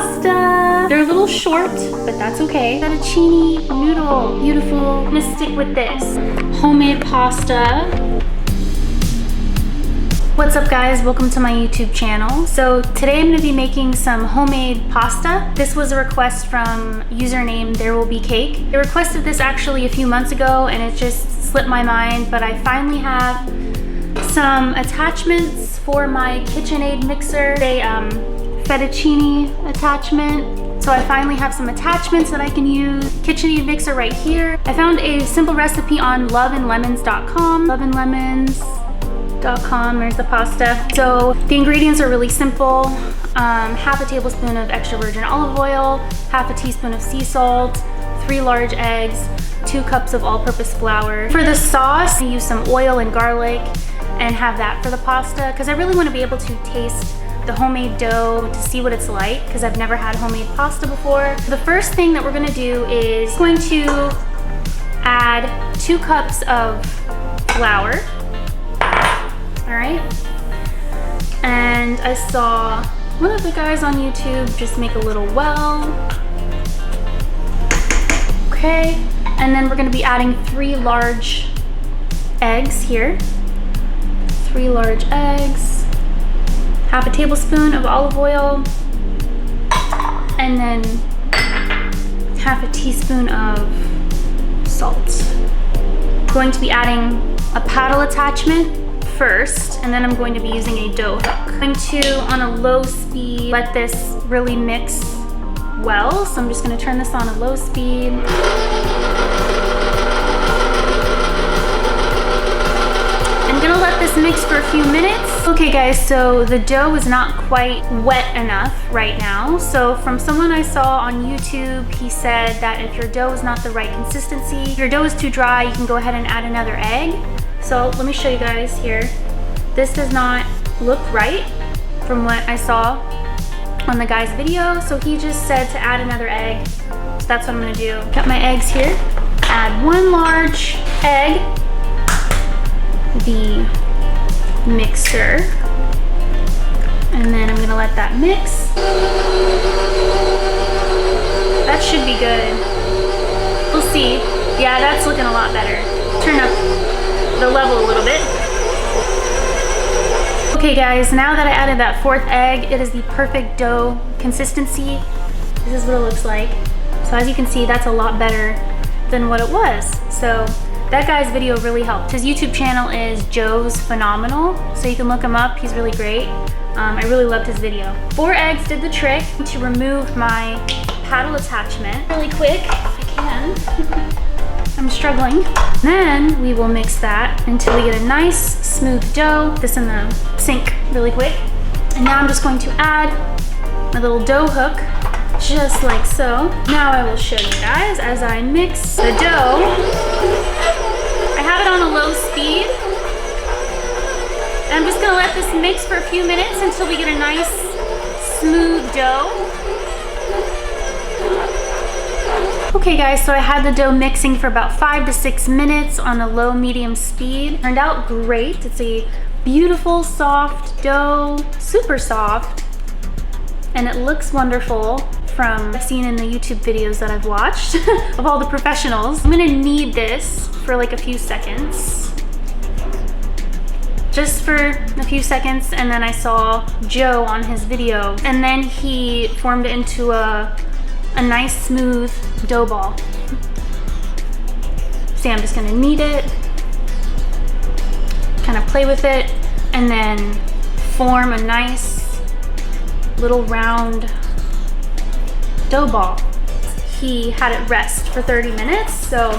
pasta. They're a little short, but that's okay. Fettuccine noodle, beautiful. I'm gonna stick with this. Homemade pasta. What's up guys, welcome to my YouTube channel. So today I'm gonna be making some homemade pasta. This was a request from username There Will Be Cake. They requested this actually a few months ago and it just slipped my mind, but I finally have some attachments for my KitchenAid mixer. A fettuccine attachment. So I finally have some attachments that I can use. KitchenAid mixer right here. I found a simple recipe on loveandlemons.com. loveandlemons.com, there's the pasta. So the ingredients are really simple. Half a tablespoon of extra virgin olive oil, half a teaspoon of sea salt, 3 large eggs, 2 cups of all-purpose flour. For the sauce, I use some oil and garlic and have that for the pasta because I really want to be able to taste the homemade dough to see what it's like because I've never had homemade pasta before. The first thing that we're going to do is going to add 2 cups of flour. All right, and I saw one of the guys on YouTube just make a little well. Okay, and then we're going to be adding 3 large eggs here. 3 large eggs, half a tablespoon of olive oil, and then half a teaspoon of salt. I'm going to be adding a paddle attachment first, and then I'm going to be using a dough hook. I'm going to, on a low speed, let this really mix well. So I'm just going to turn this on a low speed. I'm going to let this mix for a few minutes. Okay guys, so the dough is not quite wet enough right now. So from someone I saw on YouTube, he said that if your dough is not the right consistency, if your dough is too dry, you can go ahead and add another egg. So let me show you guys here. This does not look right from what I saw on the guy's video. So he just said to add another egg. So that's what I'm gonna do. Got my eggs here. Add 1 large egg. The mixer. And then I'm gonna let that mix. That should be good. We'll see. Yeah, that's looking a lot better. Turn up the level a little bit. Okay guys, now that I added that 4th egg, it is the perfect dough consistency. This is what it looks like. So as you can see, that's a lot better than what it was. So that guy's video really helped. His YouTube channel is Joe's Phenomenal, so you can look him up. He's really great. I really loved his video. 4 eggs did the trick. To remove my paddle attachment really quick, if I can. I'm struggling. Then we will mix that until we get a nice smooth dough. Put this in the sink really quick. And now I'm just going to add my little dough hook, just like so. Now I will show you guys as I mix the dough. I have it on a low speed. And I'm just gonna let this mix for a few minutes until we get a nice smooth dough. Okay guys, so I had the dough mixing for about 5 to 6 minutes on a low medium speed. Turned out great. It's a beautiful soft dough, super soft, and it looks wonderful from I've seen in the YouTube videos that I've watched of all the professionals. I'm gonna knead this for like a few seconds. Just for a few seconds, and then I saw Joe on his video, and then he formed it into a nice smooth dough ball. See, I'm just gonna knead it, kind of play with it, and then form a nice little round dough ball. He had it rest for 30 minutes, so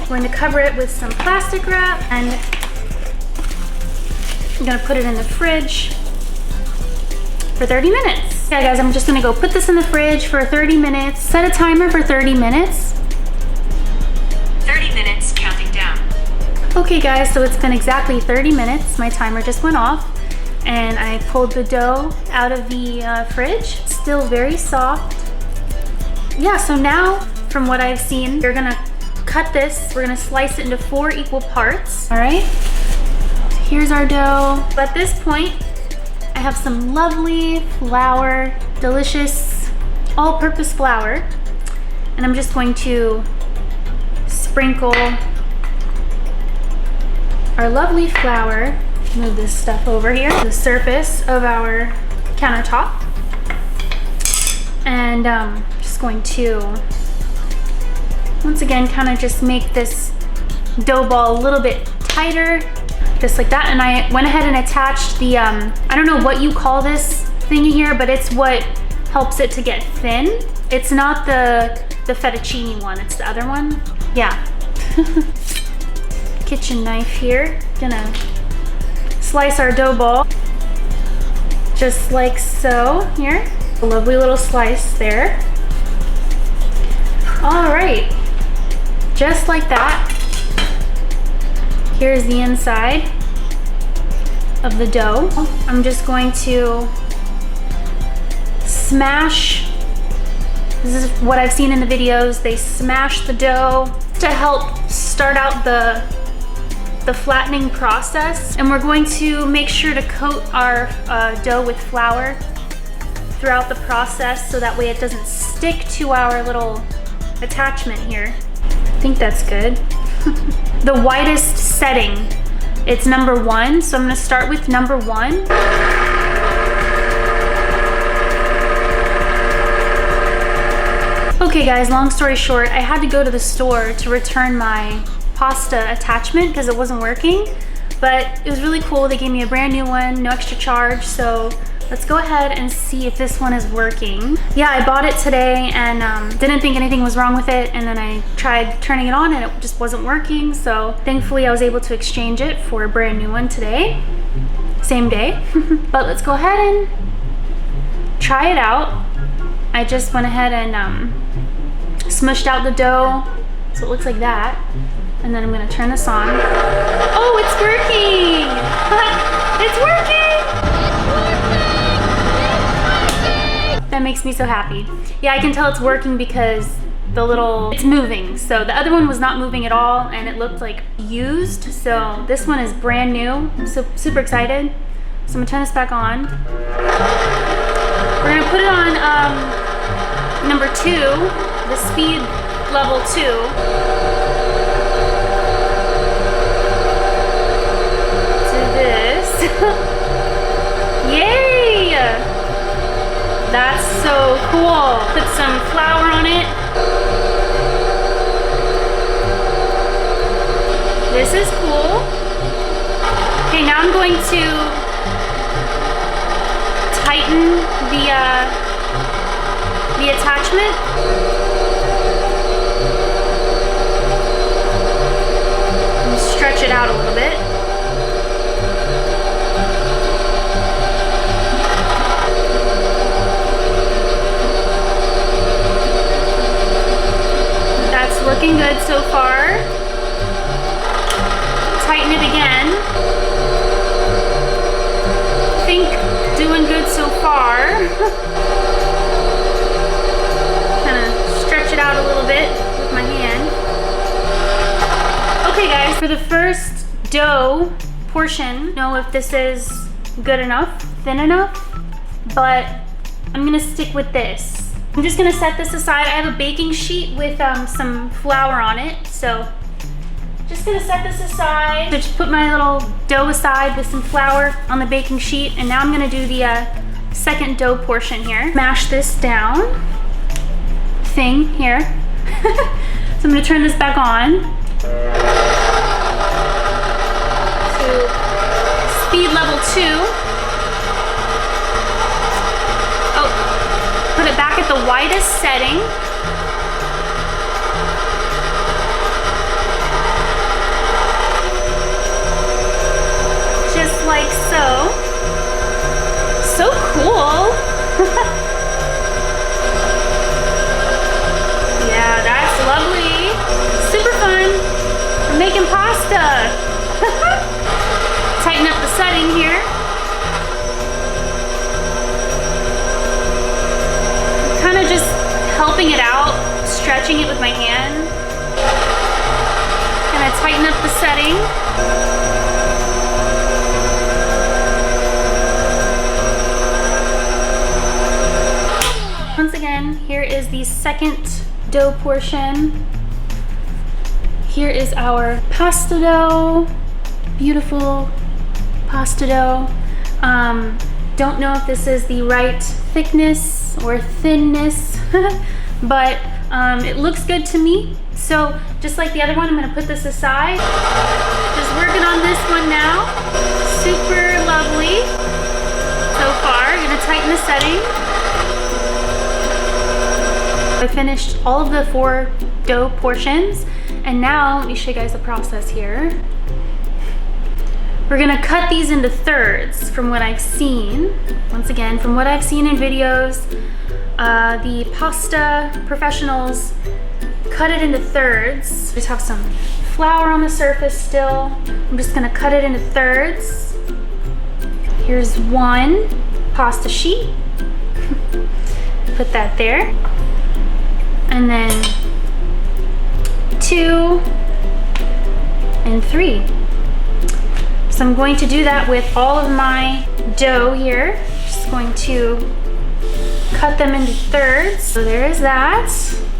I'm going to cover it with some plastic wrap, and I'm gonna put it in the fridge for 30 minutes. Yeah guys, I'm just gonna go put this in the fridge for 30 minutes. Set a timer for 30 minutes. 30 minutes, counting down. Okay guys, so it's been exactly 30 minutes. My timer just went off and I pulled the dough out of the fridge. It's still very soft. Yeah, so now from what I've seen, you're gonna cut this. We're gonna slice it into 4 equal parts, all right? So here's our dough. At this point, I have some lovely flour, delicious all-purpose flour, and I'm just going to sprinkle our lovely flour. Move this stuff over here, the surface of our countertop, and just going to once again kind of just make this dough ball a little bit tighter, just like that. And I went ahead and attached the I don't know what you call this thingy here, but it's what helps it to get thin. It's not the fettuccine one, it's the other one. Yeah. Kitchen knife here. Gonna slice our dough ball just like so here. A lovely little slice there. All right, just like that. Here's the inside of the dough. I'm just going to smash. This is what I've seen in the videos. They smash the dough to help start out the flattening process. And we're going to make sure to coat our dough with flour throughout the process so that way it doesn't stick to our little attachment here. I think that's good. The widest setting, it's number 1, so I'm gonna start with number 1. Okay guys, long story short, I had to go to the store to return my pasta attachment because it wasn't working, but it was really cool. They gave me a brand new one, no extra charge, so let's go ahead and see if this one is working. Yeah, I bought it today and didn't think anything was wrong with it, and then I tried turning it on and it just wasn't working, so thankfully I was able to exchange it for a brand new one today, same day. But let's go ahead and try it out. I just went ahead and smushed out the dough so it looks like that, and then I'm gonna turn this on. Oh, it's working! It's working! That makes me so happy. Yeah, I can tell it's working because it's moving. So the other one was not moving at all and it looked like used. So this one is brand new. I'm so super excited. So I'm gonna turn this back on. We're gonna put it on number 2, the speed level 2. Do this. Yay! That's so cool. Put some flour on it. This is cool. Okay, now I'm going to tighten the attachment. And stretch it out a little bit. Looking good so far. Tighten it again. Think doing good so far. Kind of stretch it out a little bit with my hand. Okay guys, for the first dough portion, know if this is good enough, thin enough, but I'm gonna stick with this. I'm just gonna set this aside. I have a baking sheet with some flour on it, so just gonna set this aside. So just put my little dough aside with some flour on the baking sheet, and now I'm gonna do the second dough portion here. Mash this down thing here. So I'm gonna turn this back on to speed level 2. Put it back at the widest setting. Just like so. So cool. Yeah, that's lovely. Super fun. We're making pasta. Tighten up the setting here. Kind of just helping it out, stretching it with my hand. Gonna tighten up the setting. Once again, here is the second dough portion. Here is our pasta dough. Beautiful pasta dough. Don't know if this is the right thickness or thinness, but it looks good to me. So just like the other one, I'm gonna put this aside. Just working on this one now. Super lovely so far. I'm gonna tighten the setting. I finished all of the 4 dough portions, and now let me show you guys the process here. We're gonna cut these into thirds from what I've seen. Once again, from what I've seen in videos, the pasta professionals cut it into thirds. Just have some flour on the surface still. I'm just gonna cut it into thirds. Here's 1 pasta sheet. Put that there. And then 2 and 3. So I'm going to do that with all of my dough here. Just going to cut them into thirds. So there is that.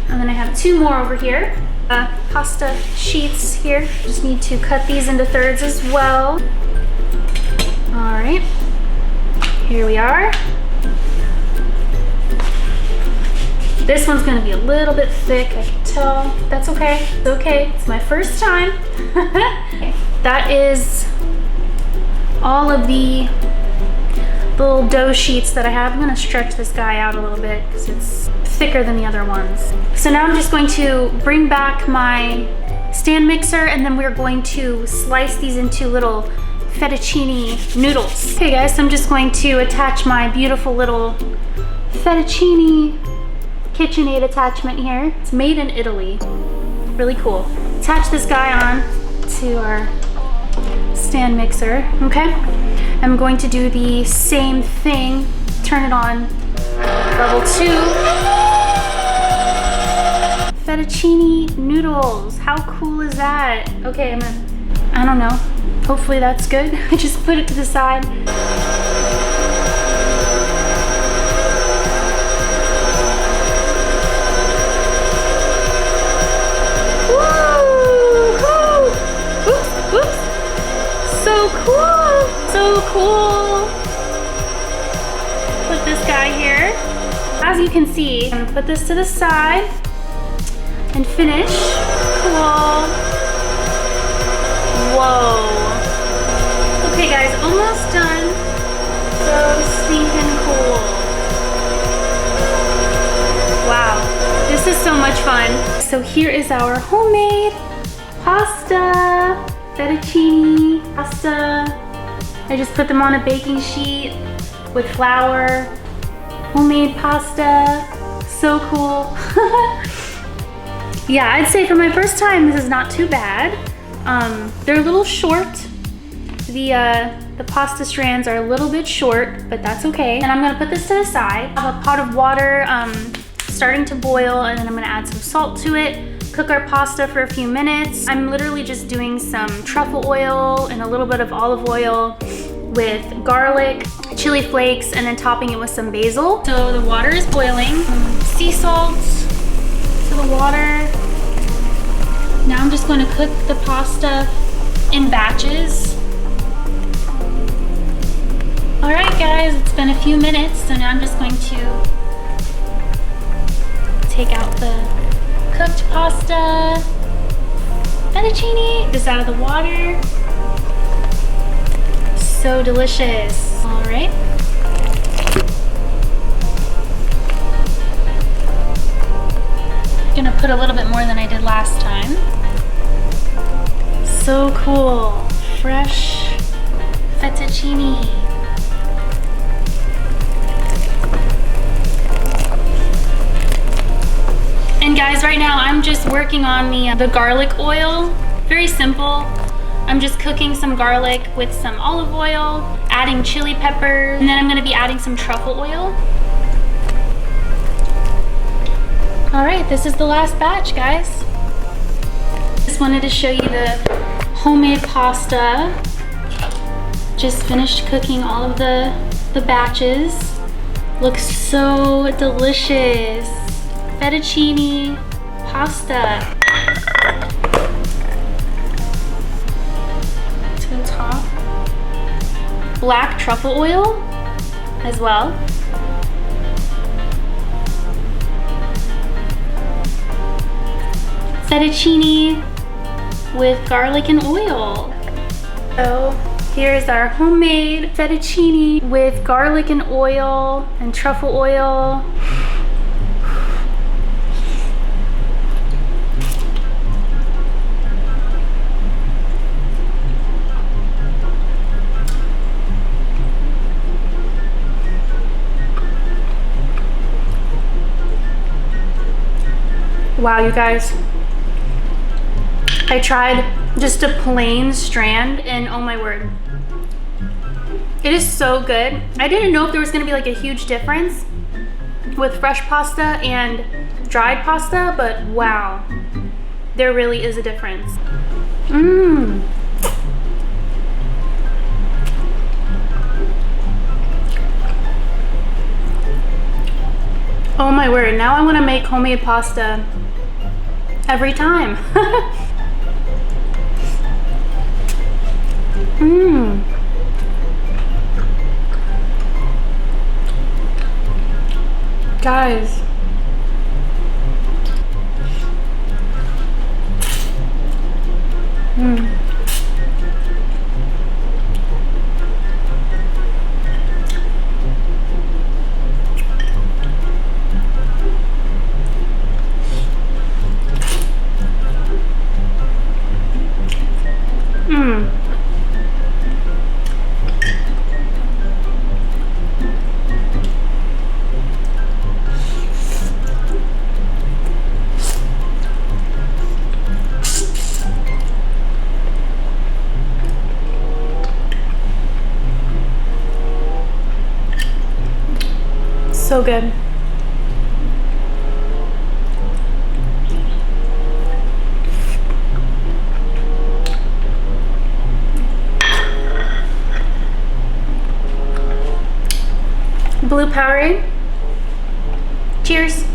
And then I have 2 more over here. Pasta sheets here. Just need to cut these into thirds as well. All right, here we are. This one's gonna be a little bit thick, I can tell. That's okay, it's okay. It's my first time. That is all of the little dough sheets that I have. I'm gonna stretch this guy out a little bit because it's thicker than the other ones. So now I'm just going to bring back my stand mixer, and then we're going to slice these into little fettuccine noodles. Okay guys, so I'm just going to attach my beautiful little fettuccine KitchenAid attachment here. It's made in Italy. Really cool. Attach this guy on to our stand mixer, okay? I'm going to do the same thing. Turn it on level 2. Fettuccine noodles. How cool is that? Okay, I don't know. Hopefully that's good. I just put it to the side. So cool, so cool. Put this guy here. As you can see, I'm gonna put this to the side and finish. Cool. Whoa. Okay guys, almost done. So stinking cool. Wow, this is so much fun. So here is our homemade pasta. Fettuccine pasta. I just put them on a baking sheet with flour. Homemade pasta. So cool. Yeah, I'd say for my first time, this is not too bad. They're a little short. The pasta strands are a little bit short, but that's okay. And I'm gonna put this to the side. I have a pot of water starting to boil, and then I'm gonna add some salt to it. Cook our pasta for a few minutes. I'm literally just doing some truffle oil and a little bit of olive oil with garlic, chili flakes, and then topping it with some basil. So the water is boiling. Sea salt to the water. Now I'm just going to cook the pasta in batches. All right guys, it's been a few minutes, so now I'm just going to take out the cooked pasta, fettuccine, just out of the water. So delicious. All right. I'm gonna put a little bit more than I did last time. So cool. Fresh fettuccine. And guys, right now I'm just working on the garlic oil. Very simple. I'm just cooking some garlic with some olive oil, adding chili peppers, and then I'm gonna be adding some truffle oil. All right, this is the last batch, guys. Just wanted to show you the homemade pasta. Just finished cooking all of the batches. Looks so delicious. Fettuccine pasta. To the top. Black truffle oil as well. Fettuccine with garlic and oil. So here's our homemade fettuccine with garlic and oil and truffle oil. Wow, you guys. I tried just a plain strand and oh my word. It is so good. I didn't know if there was gonna be like a huge difference with fresh pasta and dried pasta, but wow, there really is a difference. Mmm. Oh my word, now I wanna make homemade pasta every time. Mmm. Guys. Mmm. Mmm. So good. Blue Powerade. Cheers.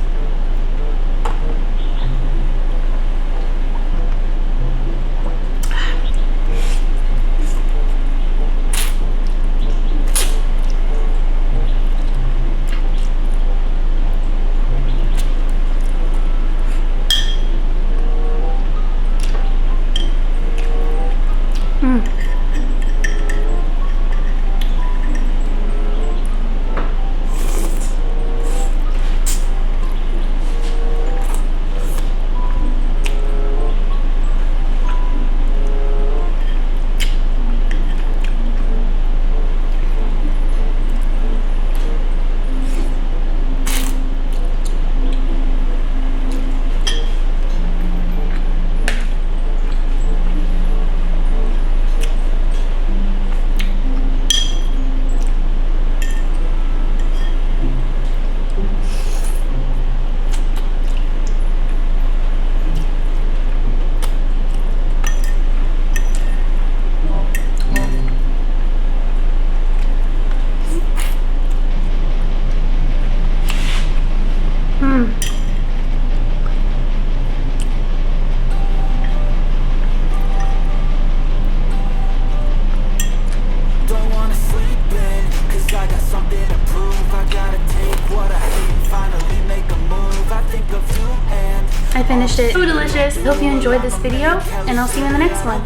I finished it. So delicious. Hope you enjoyed this video, and I'll see you in the next one.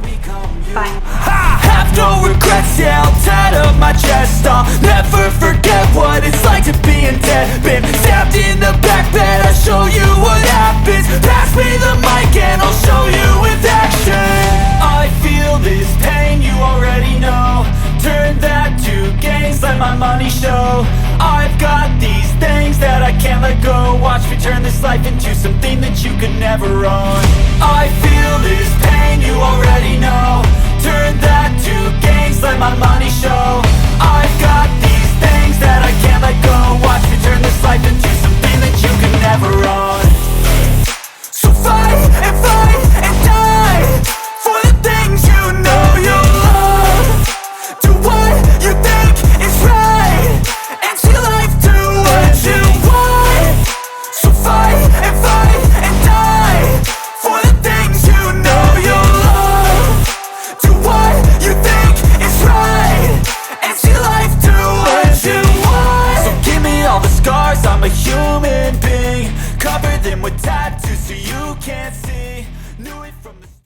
Bye. I have no regrets, yeah, I'll tattle my chest. I'll never forget what it's like to be in debt. Been stabbed in the back bed, I'll show you what happens. Pass me the mic and I'll show you with action. I feel this pain, you already know. Turn that to gains, let my money show. I've got these things that I can't let go. Watch me turn this life into something that you could never own. I feel this pain, you already know. Turn that to gains, let my money show. I've got these things that I can't let go. Watch me turn this life into something that you could never own. So fight and die for the things you know you love. Do what you think is right and see life through with tattoos so you can't see